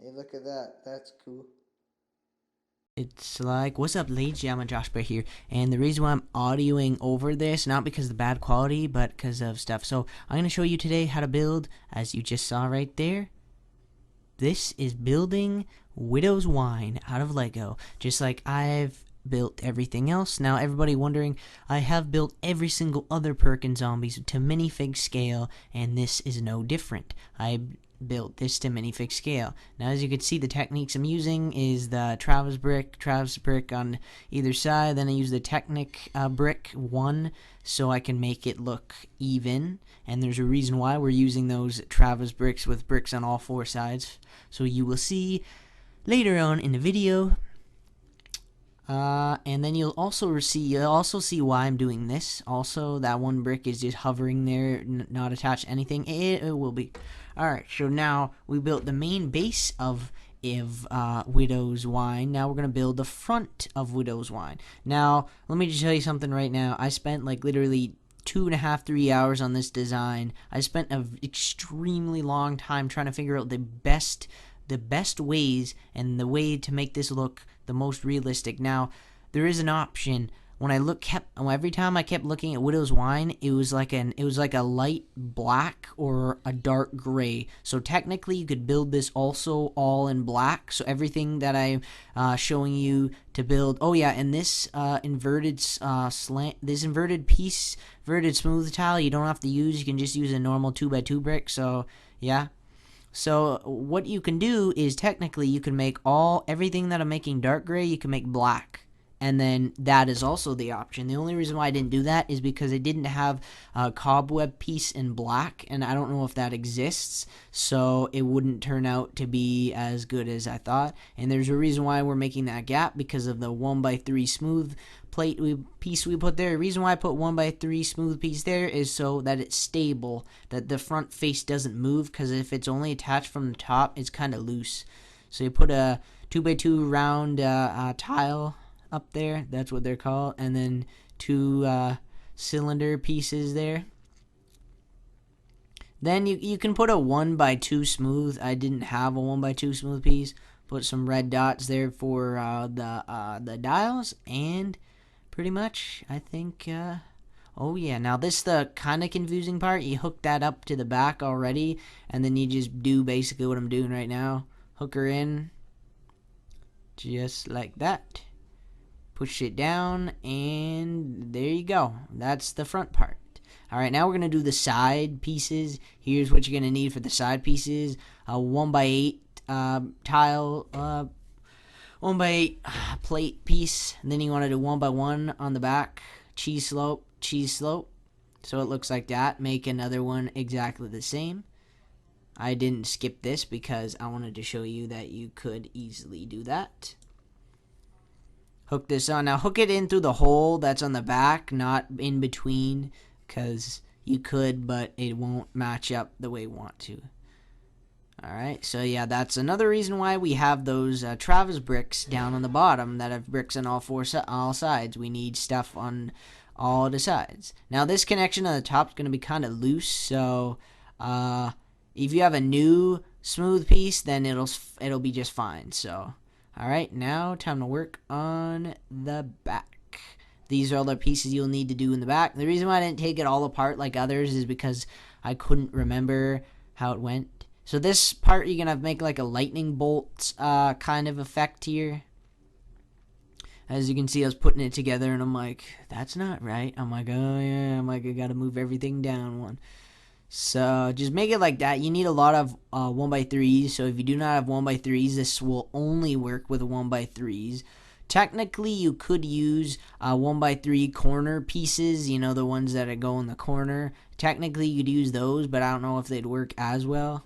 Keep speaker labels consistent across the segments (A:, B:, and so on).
A: Hey, look at that. That's cool.
B: It's like, what's up, ladies? Yeah, I'm Josh Bear here, and the reason why I'm audioing over this, not because of the bad quality, but because of stuff. So I'm gonna show you today how to build, as you just saw right there. This is building Widow's Wine out of Lego, just like I've built everything else. Now, everybody wondering, I have built every single other Perk and Zombies to minifig scale, and this is no different. I built this to minifig scale. Now, as you can see, the techniques I'm using is the Travis brick on either side. Then I use the Technic brick 1 so I can make it look even. And there's a reason why we're using those Travis bricks with bricks on all 4 sides. So you will see later on in the video. And then you'll also see why I'm doing this. Also, that one brick is just hovering there, not attached to anything. It will be. Alright, so now we built the main base of Widow's Wine. Now we're going to build the front of Widow's Wine. Now, let me just tell you something right now. I spent like literally 2.5, 3 hours on this design. I spent an extremely long time trying to figure out the best ways and the way to make this look the most realistic. Now, there is an option. Every time I kept looking at Widow's Wine, it was like a light black or a dark gray. So technically, you could build this also all in black. So everything that I'm showing you to build. Oh yeah, and this inverted smooth tile, you don't have to use. You can just use a normal 2x2 brick. So yeah. So what you can do is technically you can make everything that I'm making dark gray, you can make black. And then that is also the option. The only reason why I didn't do that is because I didn't have a cobweb piece in black, and I don't know if that exists, so it wouldn't turn out to be as good as I thought. And there's a reason why we're making that gap, because of the 1x3 smooth piece we put there. The reason why I put 1x3 smooth piece there is so that it's stable, that the front face doesn't move, because if it's only attached from the top, it's kind of loose. So you put a 2x2 round tile up there, that's what they're called, and then 2 cylinder pieces there. Then you can put a 1x2 smooth. I didn't have a 1x2 smooth piece. Put some red dots there for the dials, and pretty much I think oh yeah, now this is the kind of confusing part. You hook that up to the back already, and then you just do basically what I'm doing right now. Hook her in just like that. Push it down, and there you go. That's the front part. Alright, now we're going to do the side pieces. Here's what you're going to need for the side pieces. A 1x8 tile, 1x8 plate piece. And then you want to do 1x1 on the back. Cheese slope. So it looks like that. Make another one exactly the same. I didn't skip this because I wanted to show you that you could easily do that. Hook this on. Now hook it in through the hole that's on the back, not in between, because you could, but it won't match up the way you want to. Alright, so yeah, that's another reason why we have those Travis bricks down on the bottom that have bricks on all sides. We need stuff on all the sides. Now this connection on the top is going to be kind of loose, so if you have a new smooth piece, then it'll be just fine. So alright, now time to work on the back. These are all the pieces you'll need to do in the back. The reason why I didn't take it all apart like others is because I couldn't remember how it went. So this part you're going to make like a lightning bolt kind of effect here. As you can see, I was putting it together and I'm like, that's not right. I'm like, oh yeah, I'm like, I got to move everything down one. So just make it like that. You need a lot of 1x3s. So if you do not have 1x3s, this will only work with 1x3s. Technically, you could use 1x3 corner pieces, you know, the ones that go in the corner. Technically, you'd use those, but I don't know if they'd work as well.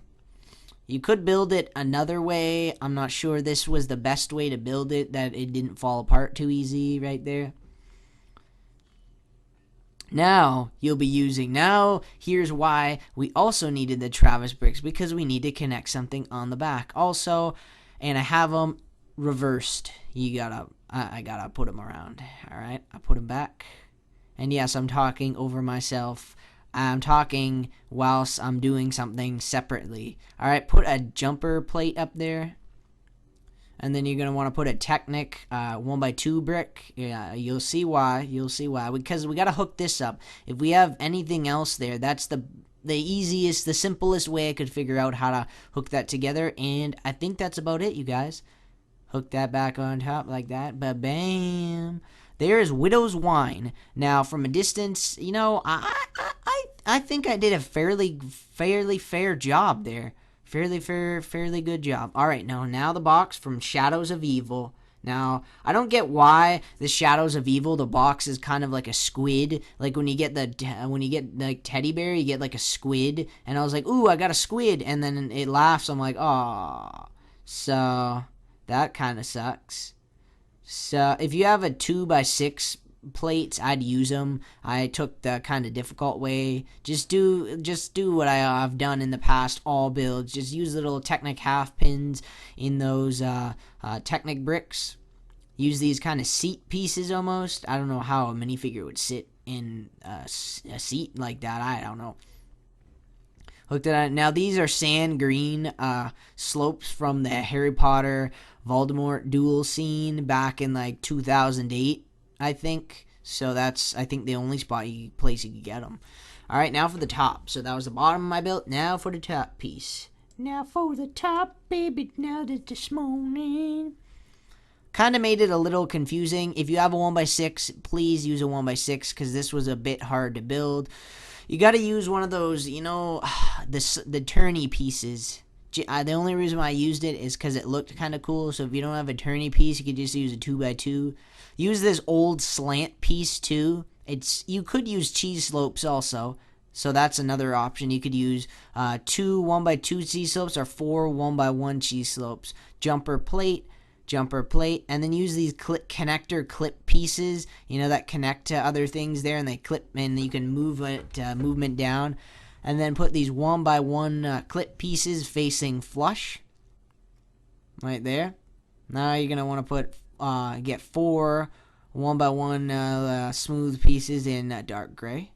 B: You could build it another way. I'm not sure this was the best way to build it, that it didn't fall apart too easy right there. Now you'll be using, here's why we also needed the Travis bricks, because we need to connect something on the back also, and I have them reversed. I gotta put them around. Alright, I put them back, and yes, I'm talking over myself. I'm talking whilst I'm doing something separately. Alright, put a jumper plate up there. And then you're going to want to put a Technic 1x2 brick. Yeah, you'll see why. You'll see why. Because we got to hook this up. If we have anything else there, that's the easiest, the simplest way I could figure out how to hook that together. And I think that's about it, you guys. Hook that back on top like that. Ba-bam. There is Widow's Wine. Now, from a distance, you know, I think I did a fairly fair job there. Fairly good job. All right, now the box from Shadows of Evil. Now, I don't get why the Shadows of Evil, the box is kind of like a squid. Like when you get like teddy bear, you get like a squid. And I was like, ooh, I got a squid. And then it laughs. I'm like, oh. So that kind of sucks. So if you have a 2x6 plates, I'd use them. I took the kind of difficult way. Just do what I've done in the past all builds. Just use little Technic half pins in those Technic bricks. Use these kind of seat pieces almost. I don't know how a minifigure would sit in a seat like that. I don't know. Hooked it on. Now these are sand green slopes from the Harry Potter Voldemort duel scene back in like 2008. I think. So that's, I think, the only place you could get them. All right, now for the top. So that was the bottom of my build. Now for the top piece. Now for the top, baby. Now that this morning. Kind of made it a little confusing. If you have a 1x6, please use a 1x6 because this was a bit hard to build. You got to use one of those, you know, the turny pieces. The only reason why I used it is because it looked kind of cool. So if you don't have a turny piece, you could just use a 2x2. Use this old slant piece too. You could use cheese slopes also. So that's another option. You could use 2 1x2 cheese slopes or 4 1x1 cheese slopes. Jumper plate, and then use these connector clip pieces, you know, that connect to other things there, and they clip, and you can move it movement down. And then put these 1x1 clip pieces facing flush. Right there. Now you're going to want to put get 4 1x1 smooth pieces in dark gray.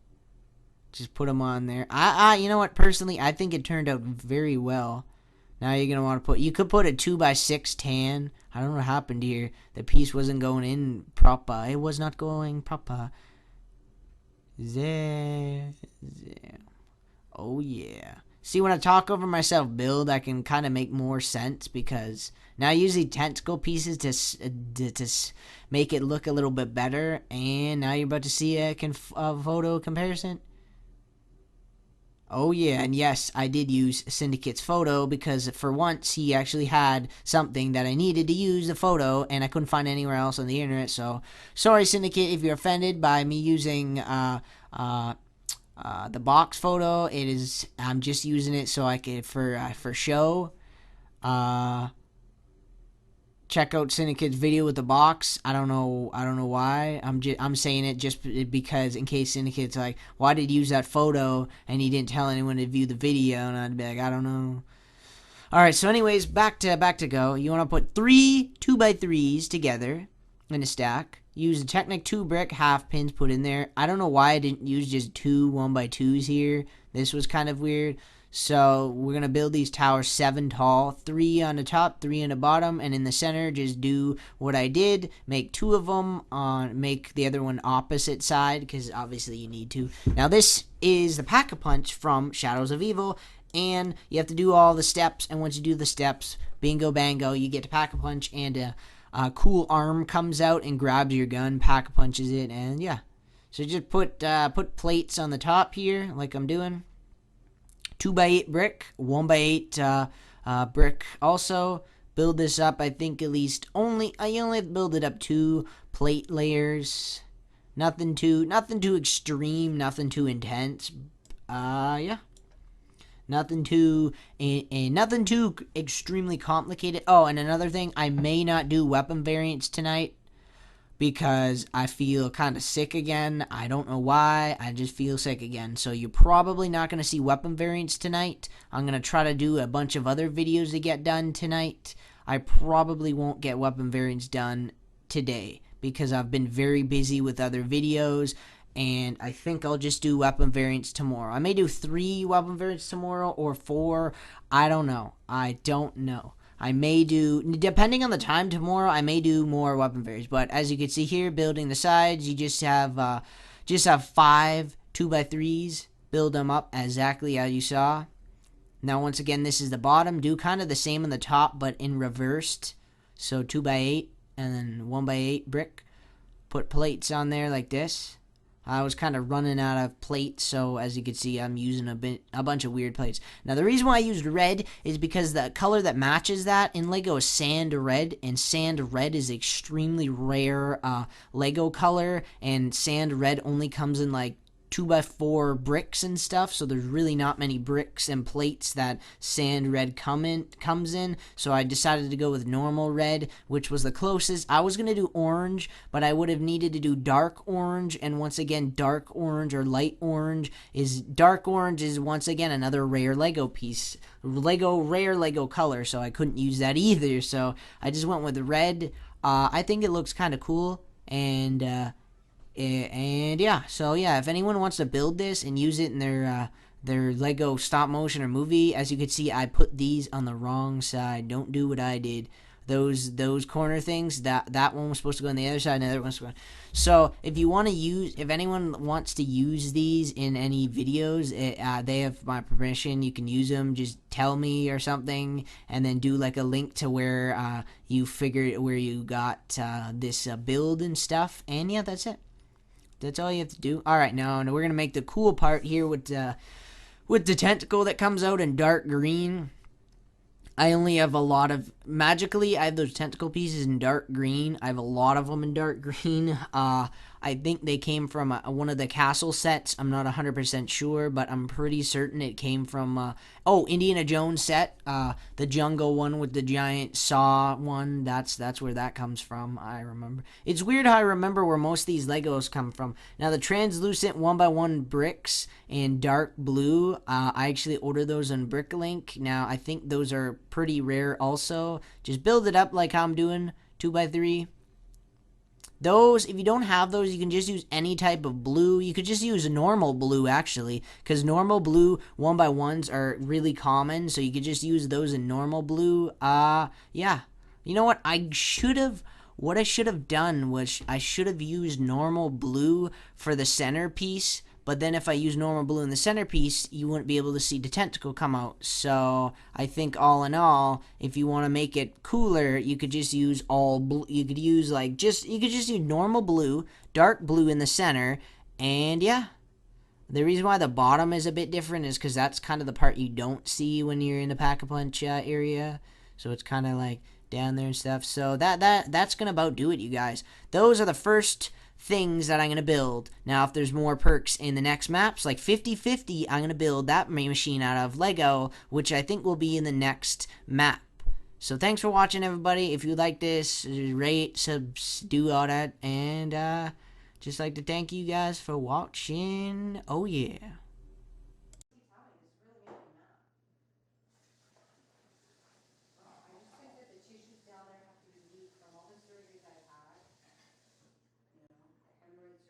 B: Just put them on there. You know what? Personally, I think it turned out very well. Now you're going to want to you could put a 2x6 tan. I don't know what happened here. The piece wasn't going in proper. It was not going proper. There. Oh, yeah. See, when I talk over myself build, I can kind of make more sense because now I use the tentacle pieces to make it look a little bit better. And now you're about to see a photo comparison. Oh, yeah. And yes, I did use Syndicate's photo because for once he actually had something that I needed to use the photo and I couldn't find anywhere else on the internet. So, sorry, Syndicate, if you're offended by me using the box photo. I'm just using it so I can for show. Check out Syndicate's video with the box. I don't know why. I'm saying it just because in case Syndicate's like, why did you use that photo and he didn't tell anyone to view the video, and I'd be like, I don't know. All right. So anyways, back to go. You want to put 3 2x3s together in a stack. Use a Technic 2 brick half pins put in there. I don't know why I didn't use just 2 1x2s here. This was kind of weird. So we're going to build these towers 7 tall. 3 on the top, 3 on the bottom. And in the center, just do what I did. Make 2 of them. Make the other one opposite side because obviously you need to. Now this is the Pack-a-Punch from Shadows of Evil. And you have to do all the steps. And once you do the steps, bingo bango, you get to Pack-a-Punch and cool arm comes out and grabs your gun, Pack-a-Punches it, and yeah. So just put plates on the top here, like I'm doing. 2x8 brick, 1x8 brick. Also, build this up. I think at least I only have to build it up 2 plate layers. Nothing too extreme, nothing too intense. Yeah. Nothing too extremely complicated. Oh, and another thing, I may not do weapon variants tonight because I feel kind of sick again. I don't know why. I just feel sick again. So you're probably not going to see weapon variants tonight. I'm going to try to do a bunch of other videos to get done tonight. I probably won't get weapon variants done today because I've been very busy with other videos. And I think I'll just do weapon variants tomorrow. I may do 3 weapon variants tomorrow or 4. I don't know. I may do, depending on the time tomorrow, I may do more weapon fairies. But as you can see here, building the sides, you just have 5 2x3s. Build them up exactly as you saw. Now, once again, this is the bottom. Do kind of the same on the top, but in reversed. So 2x8 and then 1x8 brick. Put plates on there like this. I was kind of running out of plates, so as you can see, I'm using a bunch of weird plates. Now, the reason why I used red is because the color that matches that in Lego is sand red, and sand red is extremely rare Lego color, and sand red only comes in like 2x4 bricks and stuff, so there's really not many bricks and plates that sand red comes in, so I decided to go with normal red, which was the closest. I was going to do orange, but I would have needed to do dark orange, and once again, dark orange or light orange is once again another rare Lego piece. Rare Lego color, so I couldn't use that either, so I just went with red. I think it looks kind of cool, and yeah, so yeah, if anyone wants to build this and use it in their Lego stop motion or movie, as you can see, I put these on the wrong side. Don't do what I did. Those corner things, that one was supposed to go on the other side, and the other one's going. So if anyone wants to use these in any videos, they have my permission. You can use them. Just tell me or something, and then do like a link to where you got this build and stuff. And yeah, that's it. That's all you have to do. All right, now we're gonna make the cool part here with the tentacle that comes out in dark green. I only have magically I have those tentacle pieces in dark green. I have a lot of them in dark green. I think they came from one of the castle sets. I'm not 100% sure, but I'm pretty certain it came from Indiana Jones set, the jungle one with the giant saw one. That's where that comes from. I remember. It's weird how I remember where most of these Legos come from. Now the translucent 1x1 bricks in dark blue, I actually ordered those on Bricklink. Now I think those are pretty rare also. Just build it up like how I'm doing, 2x3. Those, if you don't have those, you can just use any type of blue. You could just use normal blue, actually, because normal blue 1x1s are really common, so you could just use those in normal blue. Yeah. You know what? What I should have done was I should have used normal blue for the centerpiece, but then if I use normal blue in the centerpiece, you wouldn't be able to see the tentacle come out. So I think all in all, if you want to make it cooler, you could just use all blue. You could use use normal blue, dark blue in the center, and yeah. The reason why the bottom is a bit different is because that's kind of the part you don't see when you're in the Pack-a-Punch area. So it's kind of like down there and stuff. So that's gonna about do it, you guys. Those are the first things that I'm going to build. Now, if there's more perks in the next maps, like 50-50, I'm going to build that machine out of Lego, which I think will be in the next map. So thanks for watching, everybody. If you like this, rate, subs, do all that. And just like to thank you guys for watching. Oh, yeah.